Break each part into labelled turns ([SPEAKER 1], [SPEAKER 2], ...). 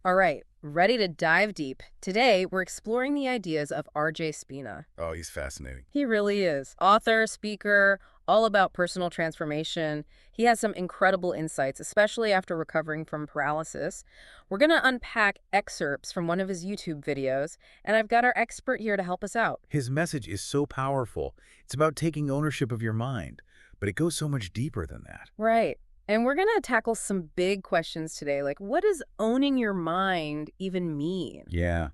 [SPEAKER 1] All right, ready to dive deep. Today, we're exploring the ideas of R.J. Spina.
[SPEAKER 2] Oh, he's fascinating.
[SPEAKER 1] He really is. Author, speaker, all about personal transformation. He has some incredible insights, especially after recovering from paralysis. We're going to unpack excerpts from one of his YouTube videos, and I've got our expert here to help us out.
[SPEAKER 2] His message is so powerful. It's about taking ownership of your mind, but it goes so much deeper than that.
[SPEAKER 1] Right. And we're going to tackle some big questions today, like what does owning your mind even mean?
[SPEAKER 2] Yeah.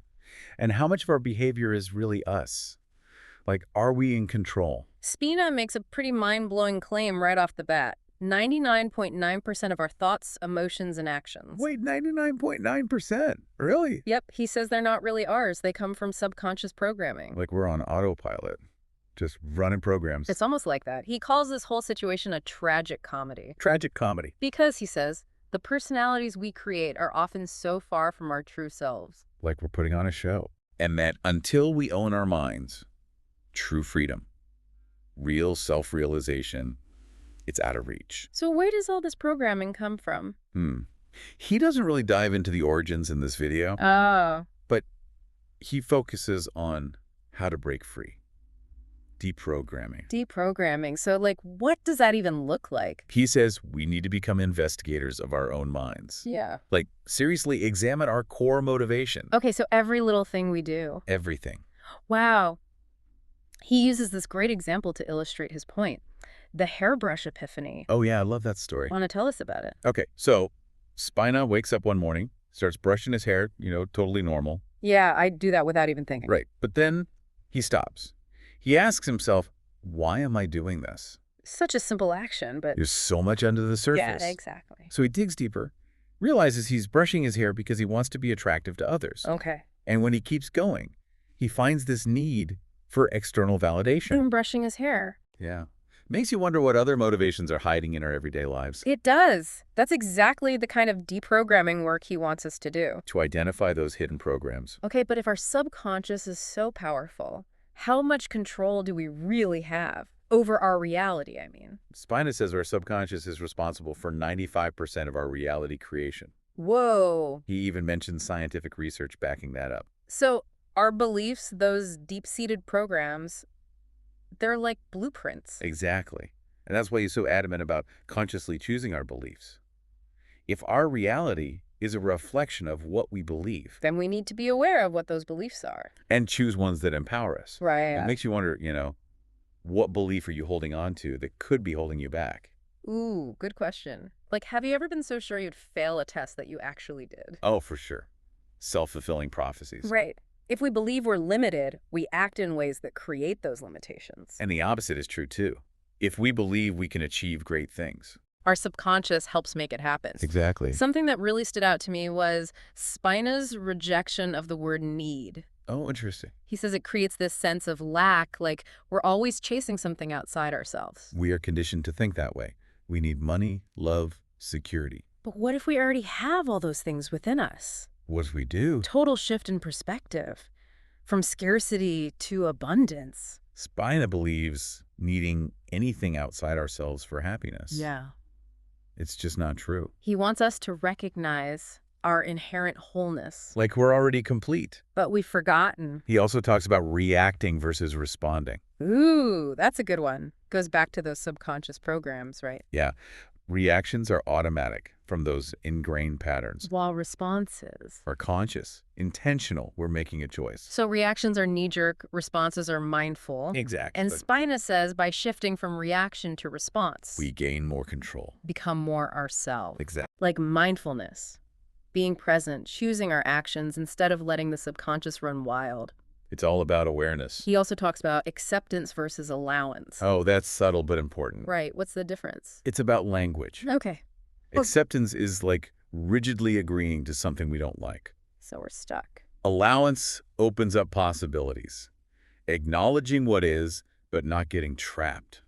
[SPEAKER 2] And how much of our behavior is really us? Like, are we in control?
[SPEAKER 1] Spina makes a pretty mind-blowing claim right off the bat. 99.9% of our thoughts, emotions, and actions.
[SPEAKER 2] Wait, 99.9%? Really?
[SPEAKER 1] Yep, he says they're not really ours. They come from subconscious programming.
[SPEAKER 2] Like we're on autopilot, just running programs.
[SPEAKER 1] It's almost like that. He calls this whole situation a tragic comedy.
[SPEAKER 2] Tragic comedy.
[SPEAKER 1] Because, he says, the personalities we create are often so far from our true selves.
[SPEAKER 2] Like we're putting on a show. And that until we own our minds, true freedom, real self-realization, it's out of reach.
[SPEAKER 1] So where does all this programming come from?
[SPEAKER 2] He doesn't really dive into the origins in this video,
[SPEAKER 1] Oh.
[SPEAKER 2] but he focuses on how to break free. Deprogramming.
[SPEAKER 1] Deprogramming. So, like, what does that even look like?
[SPEAKER 2] He says we need to become investigators of our own minds.
[SPEAKER 1] Yeah.
[SPEAKER 2] Like, seriously examine our core motivation.
[SPEAKER 1] Okay, so every little thing we do.
[SPEAKER 2] Everything.
[SPEAKER 1] Wow. He uses this great example to illustrate his point. The hairbrush epiphany.
[SPEAKER 2] Oh yeah, I love that story.
[SPEAKER 1] Want to tell us about it?
[SPEAKER 2] Okay, so Spina wakes up one morning, starts brushing his hair, totally normal.
[SPEAKER 1] Yeah, I do that without even thinking.
[SPEAKER 2] Right, but then he stops. He asks himself, why am I doing this?
[SPEAKER 1] Such a simple action, but...
[SPEAKER 2] There's so much under the surface.
[SPEAKER 1] Yeah, exactly.
[SPEAKER 2] So he digs deeper, realizes he's brushing his hair because he wants to be attractive to others.
[SPEAKER 1] Okay.
[SPEAKER 2] And when he keeps going, he finds this need for external validation.
[SPEAKER 1] Even brushing his hair.
[SPEAKER 2] Yeah. Makes you wonder what other motivations are hiding in our everyday lives.
[SPEAKER 1] It does. That's exactly the kind of deprogramming work he wants us to do.
[SPEAKER 2] To identify those hidden programs.
[SPEAKER 1] Okay, but if our subconscious is so powerful, how much control do we really have? Over our reality, I mean.
[SPEAKER 2] Spina says our subconscious is responsible for 95% of our reality creation.
[SPEAKER 1] Whoa.
[SPEAKER 2] He even mentions scientific research backing that up.
[SPEAKER 1] So our beliefs, those deep-seated programs, they're like blueprints.
[SPEAKER 2] Exactly. And that's why he's so adamant about consciously choosing our beliefs. If our reality is a reflection of what we believe.
[SPEAKER 1] Then we need to be aware of what those beliefs are.
[SPEAKER 2] And choose ones that empower us.
[SPEAKER 1] Right.
[SPEAKER 2] It makes you wonder, what belief are you holding on to that could be holding you back?
[SPEAKER 1] Ooh, good question. Like, have you ever been so sure you'd fail a test that you actually did?
[SPEAKER 2] Oh, for sure. Self-fulfilling prophecies.
[SPEAKER 1] Right. If we believe we're limited, we act in ways that create those limitations.
[SPEAKER 2] And the opposite is true, too. If we believe we can achieve great things.
[SPEAKER 1] Our subconscious helps make it happen.
[SPEAKER 2] Exactly.
[SPEAKER 1] Something that really stood out to me was Spina's rejection of the word need.
[SPEAKER 2] Oh, interesting.
[SPEAKER 1] He says it creates this sense of lack, like we're always chasing something outside ourselves.
[SPEAKER 2] We are conditioned to think that way. We need money, love, security.
[SPEAKER 1] But what if we already have all those things within us?
[SPEAKER 2] What if we do?
[SPEAKER 1] Total shift in perspective. From scarcity to abundance.
[SPEAKER 2] Spina believes needing anything outside ourselves for happiness.
[SPEAKER 1] Yeah.
[SPEAKER 2] It's just not true.
[SPEAKER 1] He wants us to recognize our inherent wholeness.
[SPEAKER 2] Like we're already complete.
[SPEAKER 1] But we've forgotten.
[SPEAKER 2] He also talks about reacting versus responding.
[SPEAKER 1] Ooh, that's a good one. Goes back to those subconscious programs, right?
[SPEAKER 2] Yeah. Reactions are automatic from those ingrained patterns.
[SPEAKER 1] While responses
[SPEAKER 2] Are conscious, intentional, we're making a choice.
[SPEAKER 1] So reactions are knee-jerk, responses are mindful.
[SPEAKER 2] Exactly.
[SPEAKER 1] And Spina says by shifting from reaction to response,
[SPEAKER 2] We gain more control.
[SPEAKER 1] become more ourselves.
[SPEAKER 2] Exactly.
[SPEAKER 1] Like mindfulness, being present, choosing our actions instead of letting the subconscious run wild.
[SPEAKER 2] It's all about awareness.
[SPEAKER 1] He also talks about acceptance versus allowance.
[SPEAKER 2] Oh, that's subtle but important.
[SPEAKER 1] Right, what's the difference?
[SPEAKER 2] It's about language.
[SPEAKER 1] Okay,
[SPEAKER 2] Acceptance is like rigidly agreeing to something we don't like.
[SPEAKER 1] so we're stuck.
[SPEAKER 2] Allowance opens up possibilities. Acknowledging what is, but not getting trapped.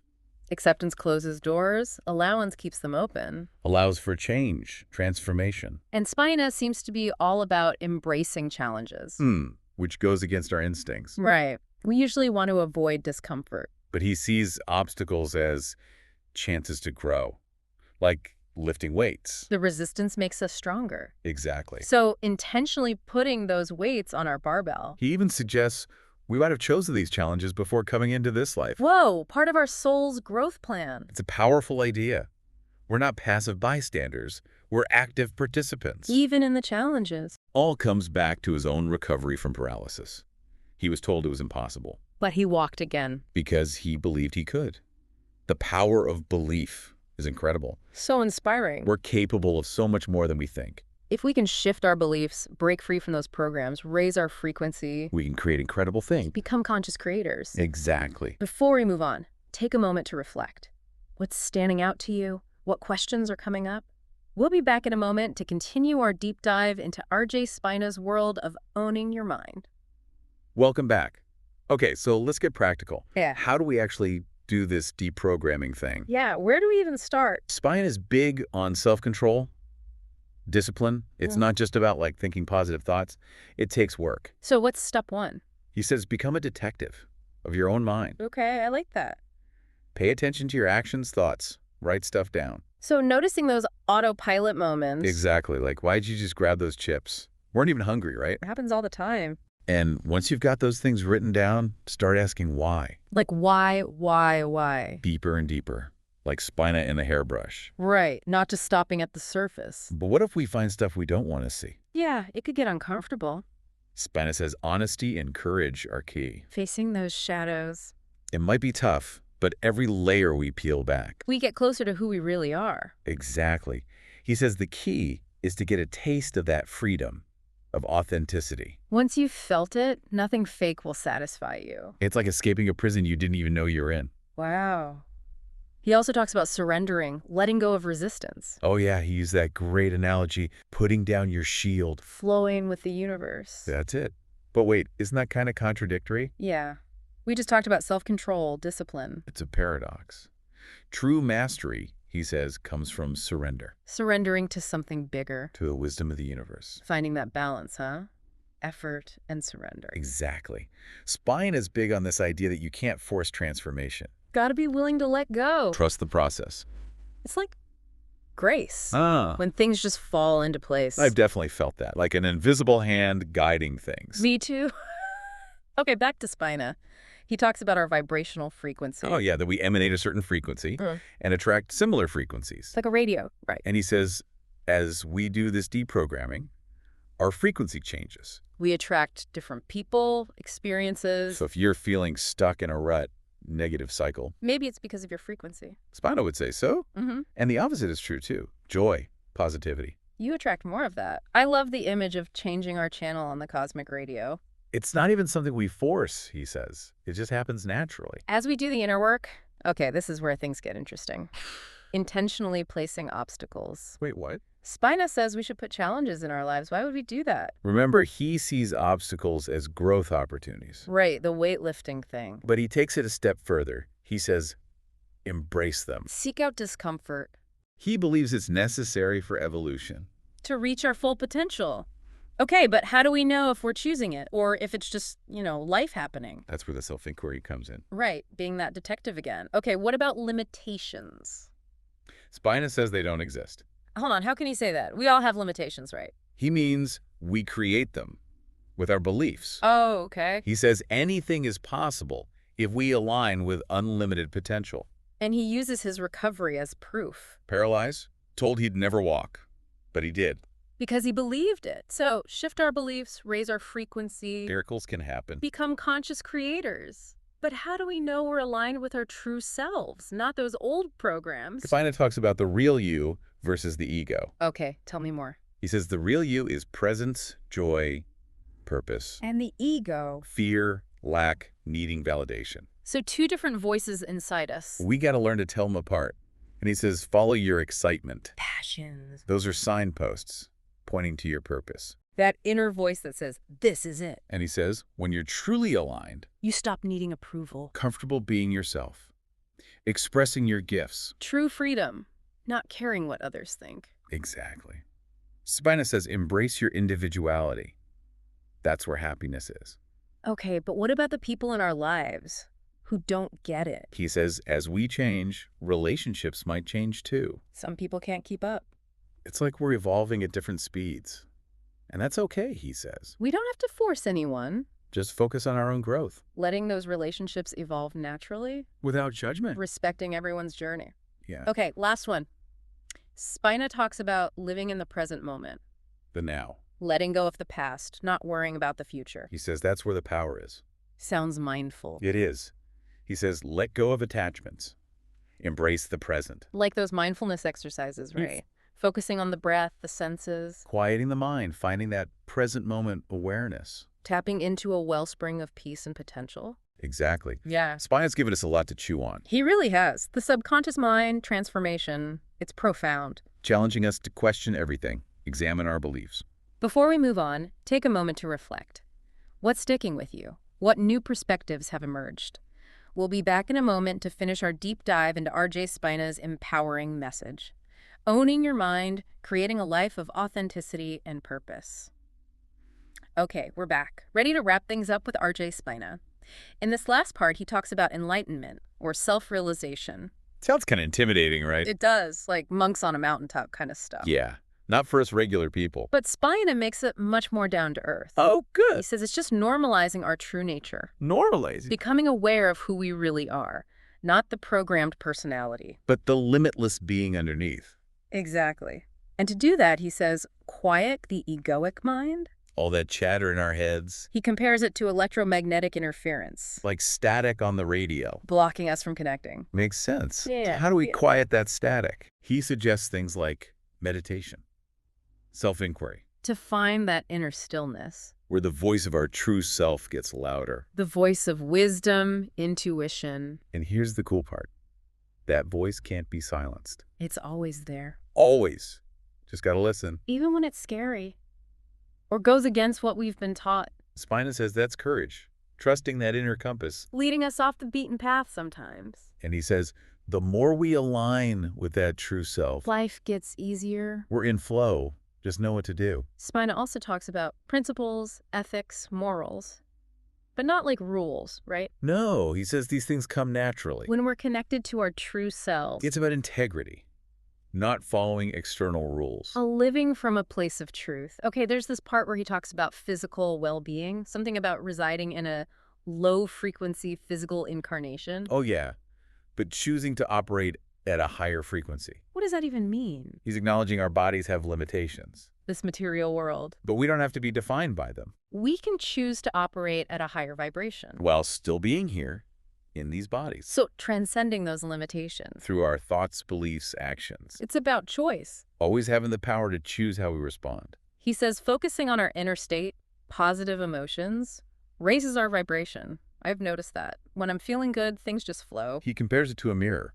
[SPEAKER 1] Acceptance closes doors, allowance keeps them open.
[SPEAKER 2] Allows for change, transformation.
[SPEAKER 1] And Spina seems to be all about embracing challenges.
[SPEAKER 2] Which goes against our instincts.
[SPEAKER 1] Right. We usually want to avoid discomfort.
[SPEAKER 2] But he sees obstacles as chances to grow. Like lifting weights.
[SPEAKER 1] The resistance makes us stronger.
[SPEAKER 2] Exactly.
[SPEAKER 1] So intentionally putting those weights on our barbell.
[SPEAKER 2] He even suggests we might have chosen these challenges before coming into this life.
[SPEAKER 1] Whoa, part of our soul's growth plan.
[SPEAKER 2] It's a powerful idea. We're not passive bystanders. We're active participants.
[SPEAKER 1] Even in the challenges.
[SPEAKER 2] All comes back to his own recovery from paralysis. He was told it was impossible.
[SPEAKER 1] But he walked again.
[SPEAKER 2] Because he believed he could. The power of belief is incredible.
[SPEAKER 1] So inspiring.
[SPEAKER 2] We're capable of so much more than we think.
[SPEAKER 1] If we can shift our beliefs, break free from those programs, raise our frequency,
[SPEAKER 2] We can create incredible things.
[SPEAKER 1] become conscious creators.
[SPEAKER 2] Exactly.
[SPEAKER 1] Before we move on, take a moment to reflect. What's standing out to you? What questions are coming up? We'll be back in a moment to continue our deep dive into RJ Spina's world of owning your mind.
[SPEAKER 2] Welcome back. Okay, so let's get practical.
[SPEAKER 1] Yeah.
[SPEAKER 2] How do we actually do this deprogramming thing?
[SPEAKER 1] Yeah, where do we even start?
[SPEAKER 2] Spine is big on self-control, discipline. It's not just about like thinking positive thoughts. It takes work.
[SPEAKER 1] So what's step one?
[SPEAKER 2] He says, become a detective of your own mind.
[SPEAKER 1] Okay, I like that.
[SPEAKER 2] Pay attention to your actions, thoughts. Write stuff down.
[SPEAKER 1] So noticing those autopilot moments.
[SPEAKER 2] Exactly. Like, why'd you just grab those chips? Weren't even hungry, right?
[SPEAKER 1] It happens all the time.
[SPEAKER 2] And once you've got those things written down, start asking why.
[SPEAKER 1] Like why?
[SPEAKER 2] Deeper and deeper. Like spina in a hairbrush.
[SPEAKER 1] Right, not just stopping at the surface.
[SPEAKER 2] But what if we find stuff we don't want to see?
[SPEAKER 1] Yeah, it could get uncomfortable.
[SPEAKER 2] Spina says honesty and courage are key.
[SPEAKER 1] Facing those shadows.
[SPEAKER 2] It might be tough, but every layer we peel back.
[SPEAKER 1] We get closer to who we really are.
[SPEAKER 2] Exactly. He says the key is to get a taste of that freedom, of authenticity.
[SPEAKER 1] Once you've felt it, nothing fake will satisfy you.
[SPEAKER 2] It's like escaping a prison you didn't even know you were in.
[SPEAKER 1] Wow. He also talks about surrendering, letting go of resistance.
[SPEAKER 2] Oh yeah, he used that great analogy, putting down your shield.
[SPEAKER 1] Flowing with the universe.
[SPEAKER 2] That's it. But wait, isn't that kind of contradictory?
[SPEAKER 1] Yeah. We just talked about self-control, discipline.
[SPEAKER 2] It's a paradox. True mastery, he says, comes from surrender.
[SPEAKER 1] Surrendering to something bigger.
[SPEAKER 2] To the wisdom of the universe.
[SPEAKER 1] Finding that balance, huh? Effort and surrender.
[SPEAKER 2] Exactly. Spine is big on this idea that you can't force transformation.
[SPEAKER 1] Gotta be willing to let go.
[SPEAKER 2] Trust the process.
[SPEAKER 1] It's like grace.
[SPEAKER 2] Ah.
[SPEAKER 1] When things just fall into place.
[SPEAKER 2] I've definitely felt that, like an invisible hand guiding things.
[SPEAKER 1] Me too. Okay, back to Spina. He talks about our vibrational frequency.
[SPEAKER 2] Oh yeah, that we emanate a certain frequency and attract similar frequencies.
[SPEAKER 1] It's like a radio, right?
[SPEAKER 2] And he says, as we do this deprogramming, our frequency changes.
[SPEAKER 1] We attract different people, experiences.
[SPEAKER 2] So if you're feeling stuck in a rut, negative cycle,
[SPEAKER 1] Maybe it's because of your frequency.
[SPEAKER 2] Spino would say so.
[SPEAKER 1] Mm-hmm.
[SPEAKER 2] And the opposite is true too. Joy, positivity.
[SPEAKER 1] You attract more of that. I love the image of changing our channel on the cosmic radio.
[SPEAKER 2] It's not even something we force, he says. It just happens naturally.
[SPEAKER 1] As we do the inner work, okay, this is where things get interesting. Intentionally placing obstacles.
[SPEAKER 2] Wait, what?
[SPEAKER 1] Spina says we should put challenges in our lives. Why would we do that?
[SPEAKER 2] Remember, he sees obstacles as growth opportunities.
[SPEAKER 1] Right, the weightlifting thing.
[SPEAKER 2] But he takes it a step further. He says, embrace them.
[SPEAKER 1] Seek out discomfort.
[SPEAKER 2] He believes it's necessary for evolution.
[SPEAKER 1] To reach our full potential. Okay, but how do we know if we're choosing it or if it's just, life happening?
[SPEAKER 2] That's where the self-inquiry comes in.
[SPEAKER 1] Right, being that detective again. Okay, what about limitations?
[SPEAKER 2] Spina says they don't exist.
[SPEAKER 1] Hold on, how can he say that? We all have limitations, right?
[SPEAKER 2] He means we create them with our beliefs.
[SPEAKER 1] Oh, okay.
[SPEAKER 2] He says anything is possible if we align with unlimited potential.
[SPEAKER 1] And he uses his recovery as proof.
[SPEAKER 2] Paralyzed, told he'd never walk, but he did.
[SPEAKER 1] Because he believed it. So shift our beliefs, raise our frequency.
[SPEAKER 2] Miracles can happen.
[SPEAKER 1] Become conscious creators. But how do we know we're aligned with our true selves, not those old programs?
[SPEAKER 2] Spina talks about the real you versus the ego.
[SPEAKER 1] Okay, tell me more.
[SPEAKER 2] He says the real you is presence, joy, purpose,
[SPEAKER 1] And the ego.
[SPEAKER 2] fear, lack, needing validation.
[SPEAKER 1] So two different voices inside us.
[SPEAKER 2] We got to learn to tell them apart. And he says, follow your excitement.
[SPEAKER 1] Passions.
[SPEAKER 2] Those are signposts pointing to your purpose.
[SPEAKER 1] That inner voice that says, this is it.
[SPEAKER 2] And he says, when you're truly aligned,
[SPEAKER 1] You stop needing approval.
[SPEAKER 2] comfortable being yourself, expressing your gifts.
[SPEAKER 1] True freedom. Not caring what others think.
[SPEAKER 2] Exactly. Spina says, embrace your individuality. That's where happiness is.
[SPEAKER 1] Okay, but what about the people in our lives? who don't get it.
[SPEAKER 2] He says, as we change, relationships might change too.
[SPEAKER 1] Some people can't keep up.
[SPEAKER 2] It's like we're evolving at different speeds. And that's okay, he says.
[SPEAKER 1] We don't have to force anyone.
[SPEAKER 2] Just focus on our own growth.
[SPEAKER 1] Letting those relationships evolve naturally.
[SPEAKER 2] Without judgment.
[SPEAKER 1] Respecting everyone's journey.
[SPEAKER 2] Yeah.
[SPEAKER 1] Okay, last one. Spina talks about living in the present moment.
[SPEAKER 2] The now.
[SPEAKER 1] Letting go of the past, not worrying about the future.
[SPEAKER 2] He says that's where the power is.
[SPEAKER 1] Sounds mindful.
[SPEAKER 2] It is. He says, let go of attachments. Embrace the present.
[SPEAKER 1] Like those mindfulness exercises, right? Focusing on the breath, the senses.
[SPEAKER 2] Quieting the mind, finding that present moment awareness.
[SPEAKER 1] Tapping into a wellspring of peace and potential.
[SPEAKER 2] Exactly.
[SPEAKER 1] Yeah.
[SPEAKER 2] Spina's given us a lot to chew on,
[SPEAKER 1] He really has. The subconscious mind transformation, it's profound.
[SPEAKER 2] challenging us to question everything, examine our beliefs.
[SPEAKER 1] Before we move on, take a moment to reflect. What's sticking with you? What new perspectives have emerged? We'll be back in a moment to finish our deep dive into R.J. Spina's empowering message. Owning your mind, creating a life of authenticity and purpose. Okay, we're back, ready to wrap things up with R.J. Spina. In this last part, he talks about enlightenment, or self-realization.
[SPEAKER 2] Sounds kind of intimidating, right?
[SPEAKER 1] It does, like monks on a mountaintop kind of stuff.
[SPEAKER 2] Yeah. Not for us regular people.
[SPEAKER 1] But Spina makes it much more down to earth.
[SPEAKER 2] Oh,
[SPEAKER 1] He
[SPEAKER 2] good.
[SPEAKER 1] says it's just normalizing our true nature,
[SPEAKER 2] Normalizing.
[SPEAKER 1] becoming aware of who we really are, not the programmed personality.
[SPEAKER 2] But the limitless being underneath.
[SPEAKER 1] Exactly. And to do that, he says, quiet the egoic mind.
[SPEAKER 2] All that chatter in our heads,
[SPEAKER 1] He compares it to electromagnetic interference,
[SPEAKER 2] like static on the radio.
[SPEAKER 1] blocking us from connecting.
[SPEAKER 2] Makes sense.
[SPEAKER 1] Yeah.
[SPEAKER 2] How do we
[SPEAKER 1] Yeah.
[SPEAKER 2] quiet that static? He suggests things like meditation, self-inquiry,
[SPEAKER 1] To find that inner stillness,
[SPEAKER 2] where the voice of our true self gets louder.
[SPEAKER 1] the voice of wisdom, intuition.
[SPEAKER 2] And here's the cool part. That voice can't be silenced.
[SPEAKER 1] It's always there.
[SPEAKER 2] Always. Just gotta listen.
[SPEAKER 1] Even when it's scary or goes against what we've been taught,
[SPEAKER 2] Spina says that's courage, trusting that inner compass.
[SPEAKER 1] leading us off the beaten path sometimes.
[SPEAKER 2] And he says, the more we align with that true self,
[SPEAKER 1] Life gets easier.
[SPEAKER 2] we're in flow. Just know what to do.
[SPEAKER 1] Spina also talks about principles, ethics, morals, but not like rules, right?
[SPEAKER 2] No, he says these things come naturally.
[SPEAKER 1] When we're connected to our true selves,
[SPEAKER 2] It's about integrity, not following external rules.
[SPEAKER 1] a living from a place of truth. Okay, there's this part where he talks about physical well-being, something about residing in a low-frequency physical incarnation.
[SPEAKER 2] Oh, yeah, but choosing to operate at a higher frequency.
[SPEAKER 1] What does that even mean?
[SPEAKER 2] He's acknowledging our bodies have limitations,
[SPEAKER 1] This material world.
[SPEAKER 2] but we don't have to be defined by them
[SPEAKER 1] We can choose to operate at a higher vibration.
[SPEAKER 2] while still being here in these bodies
[SPEAKER 1] So transcending those limitations.
[SPEAKER 2] through our thoughts, beliefs, actions,
[SPEAKER 1] It's about choice.
[SPEAKER 2] always having the power to choose how we respond.
[SPEAKER 1] He says focusing on our inner state, positive emotions, raises our vibration. I've noticed that. When I'm feeling good, things just flow.
[SPEAKER 2] He compares it to a mirror.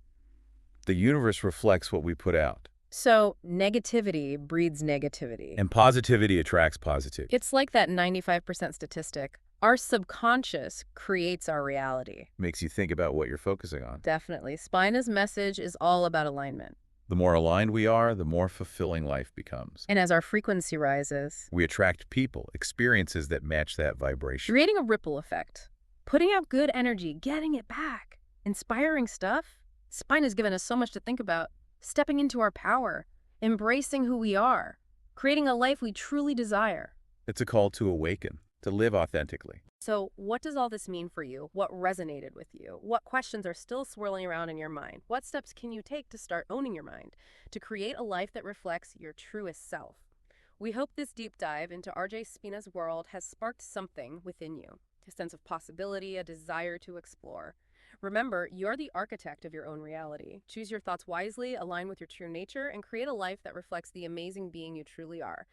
[SPEAKER 2] The universe reflects what we put out,
[SPEAKER 1] So negativity breeds negativity.
[SPEAKER 2] and positivity attracts positivity.
[SPEAKER 1] It's like that 95% statistic. Our subconscious creates our reality.
[SPEAKER 2] Makes you think about what you're focusing on.
[SPEAKER 1] Definitely. Spina's message is all about alignment.
[SPEAKER 2] The more aligned we are, the more fulfilling life becomes.
[SPEAKER 1] And as our frequency rises,
[SPEAKER 2] We attract people, experiences that match that vibration.
[SPEAKER 1] creating a ripple effect, putting out good energy, getting it back, inspiring stuff. Spina's given us so much to think about. Stepping into our power, embracing who we are, creating a life we truly desire.
[SPEAKER 2] It's a call to awaken, to live authentically.
[SPEAKER 1] So what does all this mean for you? What resonated with you? What questions are still swirling around in your mind? What steps can you take to start owning your mind, to create a life that reflects your truest self? We hope this deep dive into R.J. Spina's world has sparked something within you, a sense of possibility, a desire to explore. Remember, you're the architect of your own reality. Choose your thoughts wisely, align with your true nature, and create a life that reflects the amazing being you truly are.